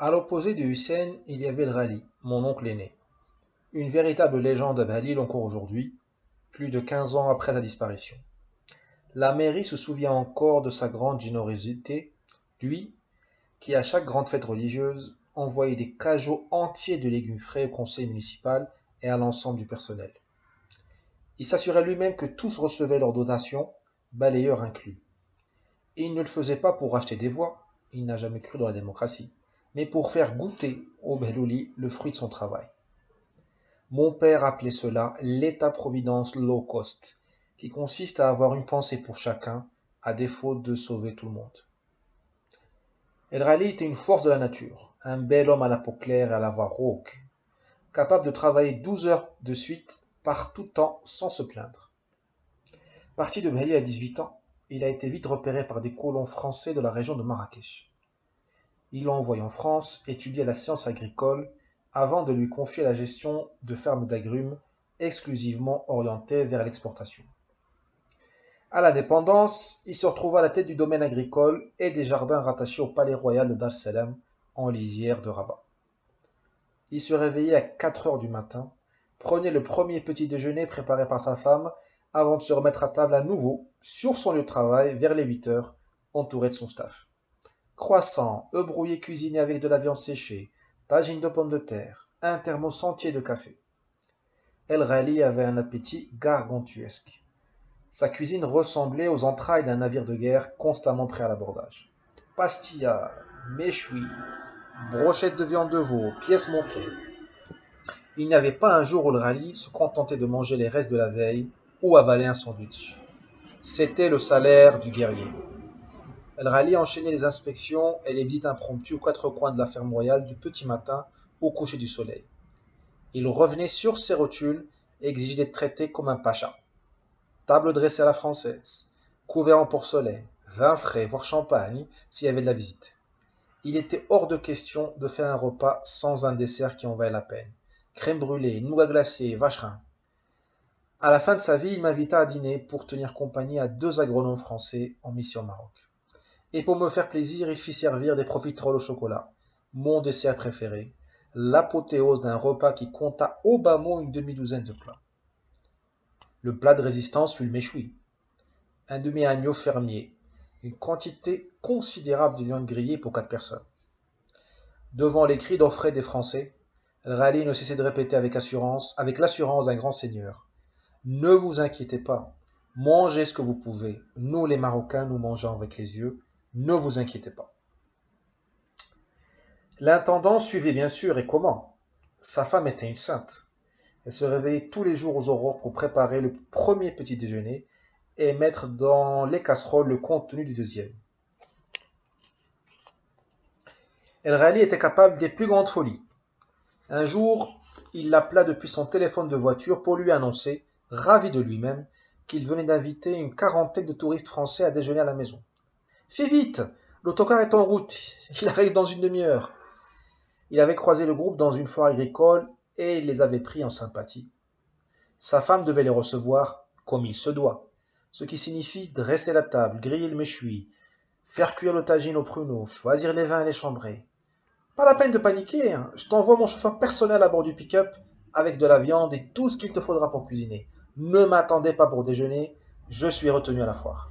À l'opposé de Hussein, il y avait le Rali, mon oncle aîné. Une véritable légende à Belle-Île encore aujourd'hui, plus de 15 ans après sa disparition. La mairie se souvient encore de sa grande générosité, lui, qui à chaque grande fête religieuse envoyait des cajots entiers de légumes frais au conseil municipal et à l'ensemble du personnel. Il s'assurait lui-même que tous recevaient leur dotation, balayeur inclus. Et il ne le faisait pas pour acheter des voix, il n'a jamais cru dans la démocratie, mais pour faire goûter au Belouli le fruit de son travail. Mon père appelait cela l'État-providence low cost, qui consiste à avoir une pensée pour chacun, à défaut de sauver tout le monde. El Rally était une force de la nature, un bel homme à la peau claire et à la voix rauque, capable de travailler 12 heures de suite par tout temps sans se plaindre. Parti de Bali à 18 ans, il a été vite repéré par des colons français de la région de Marrakech. Ils l'ont envoyé en France étudier la science agricole avant de lui confier la gestion de fermes d'agrumes exclusivement orientées vers l'exportation. À l'indépendance, il se retrouva à la tête du domaine agricole et des jardins rattachés au palais royal de Dar es Salaam, en lisière de Rabat. Il se réveillait à 4 heures du matin, prenait le premier petit déjeuner préparé par sa femme avant de se remettre à table à nouveau sur son lieu de travail vers les 8 heures, entouré de son staff. Croissants, œufs brouillés cuisinés avec de la viande séchée, tagine de pommes de terre, un thermos entier de café. El Rally avait un appétit gargantuesque. Sa cuisine ressemblait aux entrailles d'un navire de guerre constamment prêt à l'abordage. Pastillas, méchouis, brochettes de viande de veau, pièces montées. Il n'y avait pas un jour où le Rally se contentait de manger les restes de la veille ou avaler un sandwich. C'était le salaire du guerrier. El Rally enchaînait les inspections et les visites impromptues aux quatre coins de la ferme royale du petit matin au coucher du soleil. Il revenait sur ses rotules et exigeait d'être traité comme un pacha. Table dressée à la française, couvert en porcelaine, vin frais, voire champagne, s'il y avait de la visite. Il était hors de question de faire un repas sans un dessert qui en valait la peine. Crème brûlée, nougat glacé, vacherin. À la fin de sa vie, il m'invita à dîner pour tenir compagnie à 2 agronomes français en mission au Maroc. Et pour me faire plaisir, il fit servir des profiteroles au chocolat, mon dessert préféré, l'apothéose d'un repas qui compta au bas mot une demi-douzaine de plats. Le plat de résistance fut le méchoui, un demi-agneau fermier, une quantité considérable de viande grillée pour 4 personnes. Devant les cris d'orfraie des Français, Rally ne cessait de répéter avec l'assurance d'un grand seigneur. Ne vous inquiétez pas, mangez ce que vous pouvez. Nous, les Marocains, nous mangeons avec les yeux. Ne vous inquiétez pas. L'intendant suivait bien sûr, et comment? Sa femme était une sainte. Elle se réveillait tous les jours aux aurores pour préparer le premier petit déjeuner et mettre dans les casseroles le contenu du deuxième. El Rally était capable des plus grandes folies. Un jour, il l'appela depuis son téléphone de voiture pour lui annoncer, ravi de lui-même, qu'il venait d'inviter une quarantaine de touristes français à déjeuner à la maison. Fais vite, l'autocar est en route, il arrive dans une demi-heure. Il avait croisé le groupe dans une foire agricole et il les avait pris en sympathie. Sa femme devait les recevoir comme il se doit, ce qui signifie dresser la table, griller le méchoui, faire cuire le tagine au pruneau, choisir les vins et les chambrés. Pas la peine de paniquer, hein. Je t'envoie mon chauffeur personnel à bord du pick-up avec de la viande et tout ce qu'il te faudra pour cuisiner. Ne m'attendez pas pour déjeuner, je suis retenu à la foire.